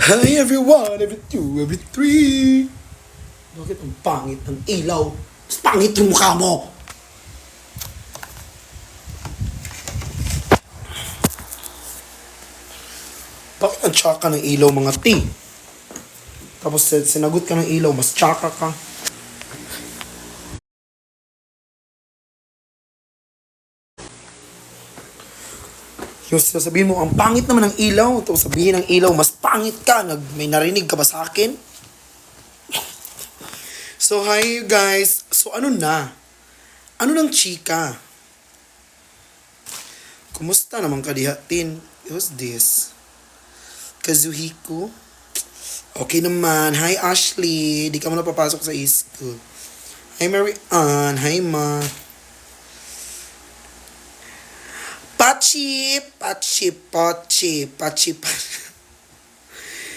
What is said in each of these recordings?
Hi everyone, every two, every three. Bakit ang pangit ng ilaw? Mas pangit yung mukha mo! Bakit ang tsaka ng ilaw mga T? Tapos sinagot ka ng ilaw, mas tsaka ka. Yung sasabihin mo, ang pangit naman ng ilaw. Tapos sabihin ng ilaw, mas pangit ka. May narinig ka ba sa akin? So, hi you guys. So, ano na? Ano ng chika? Kumusta naman kadihatin? Who's this? Kazuhiko? Okay naman. Hi Ashley. Di ka mo na papasok sa school. Hi Mary Ann. Hi Ma. Pachi.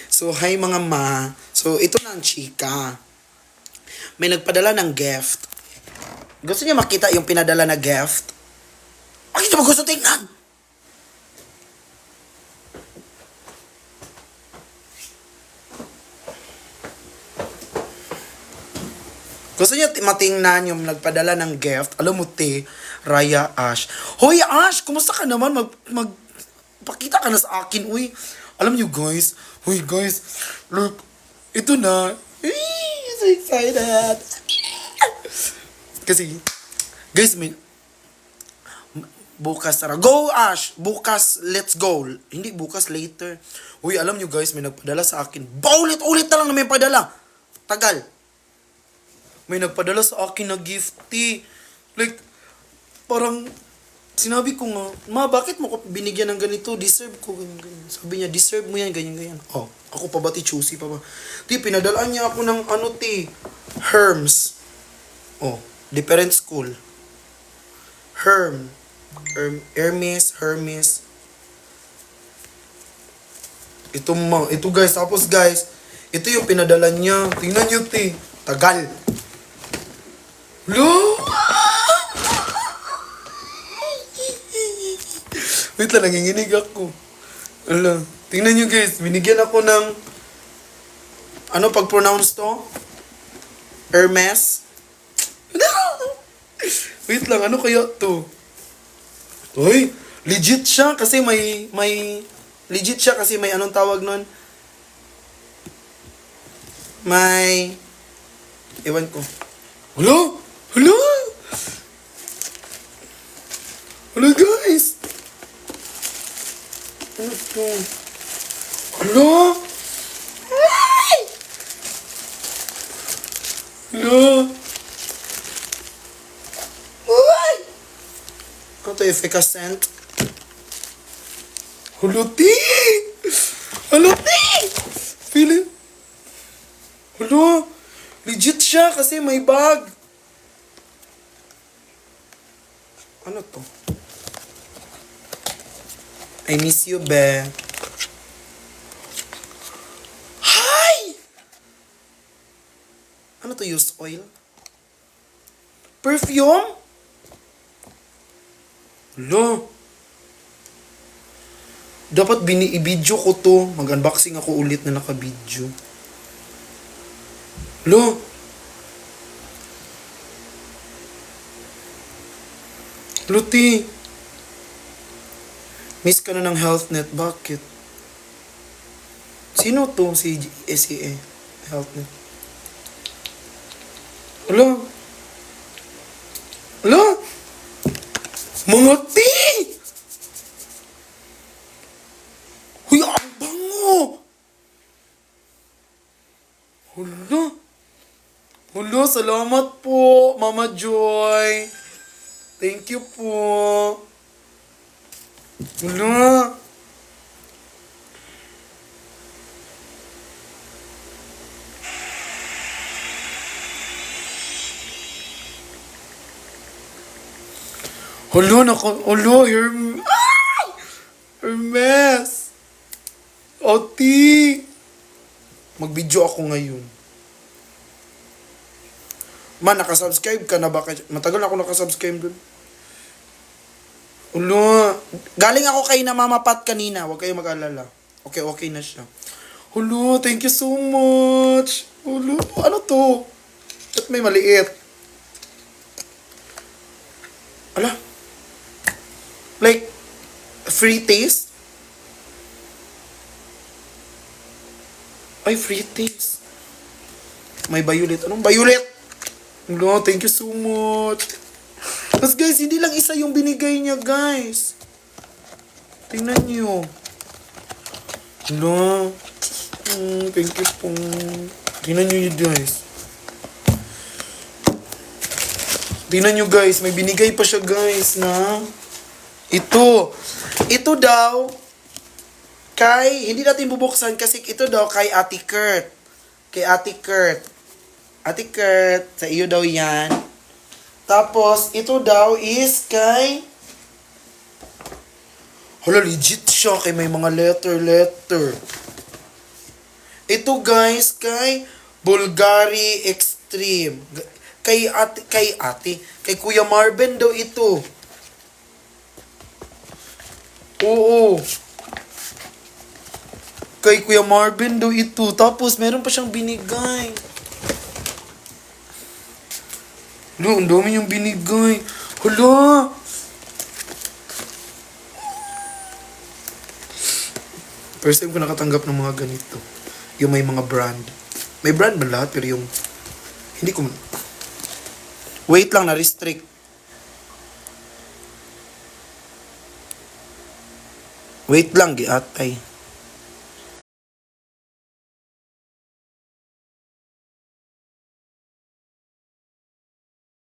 So, hi mga ma. So, ito na ang chika. May nagpadala ng gift. Gusto niya makita yung pinadala na gift? Bakit mo gusto tingnan? Gusto niya matingnan yung nagpadala ng gift. Alam mo, Raya Ash. Hoy, Ash! Kumusta ka naman? Pakita ka na sa akin, uy. Alam niyo, guys. Hoy, guys. Look. Ito na. So excited. Kasi, guys, bukas, tara. Go, Ash! Bukas, let's go. Hindi, bukas, later. Uy, alam niyo, guys, may nagpadala sa akin. Paulit-ulit na lang na may padala. Tagal. May nagpadala sa akin na gifty. Like, parang, sinabi ko nga, Ma, bakit mo ko binigyan ng ganito? Deserve ko, ganyan. Sabi niya, deserve mo yan, ganyan. Oh, ako pa ba, choosy pa ba? Pinadalaan niya ako ng Herms. Oh, different school. Hermes. Ito guys, tapos guys, ito yung pinadala niya. Tingnan niyo, tagal. Lo! Wait lang, nanginginig ako. Ala, tingnan nyo guys, binigyan ako ng pag-pronounce to? Hermes? Wait lang, ano kaya to? Uy, legit siya kasi may legit siya kasi may anong tawag nun? May ewan ko. Hello guys! Ano to? Hello? Ano to, efficacent? Hello, Feeling? Hello? Legit siya kasi may bag. Ano to? I miss you, be. Hi! Ano to, used oil? Perfume? Lo. Dapat i-video ko to. Mag-unboxing ako ulit na naka-video. Lo. Luti. Miss ka na ng HealthNet. Bakit? Sino to si SEA? HealthNet. Ala? Mga Huy, ang bango! Salamat po, Mama Joy. Thank you po. Hermes. Oti. Mag-video ako ngayon. Man, nakasubscribe ka na ba? Matagal na ako nakasubscribe dun. Galing ako kay na Mama Pat kanina. Huwag kayo mag-alala. Okay na siya. Hulo, thank you so much. Hulo, ano to? Ba't may maliit? Ala? Like, free taste? Ay, free taste. May violet. Anong violet? Hulo, thank you so much. Tapos guys, hindi lang isa yung binigay niya, guys. Tingnan niyo. Hulo. Thank you po. Tingnan nyo yun, guys. Tingnan nyo, guys. May binigay pa siya, guys, na ito. Ito daw, hindi natin bubuksan kasi ito daw kay Ate Kurt. Kay Ate Kurt. Ate Kurt, sa iyo daw yan. Tapos, ito daw is kay... Hala, legit siya. Kay may mga letter. Ito guys, kay Bulgari Extreme. Kay Kuya Marvin daw ito. Oo. Kay Kuya Marvin daw ito. Tapos, meron pa siyang binigay. Hala, ang dami yung binigay. Hala! First time ko nakatanggap ng mga ganito. Yung may mga brand. May brand ba lahat? Pero yung... Hindi ko... Wait lang, na-restrict. Wait lang, giatay.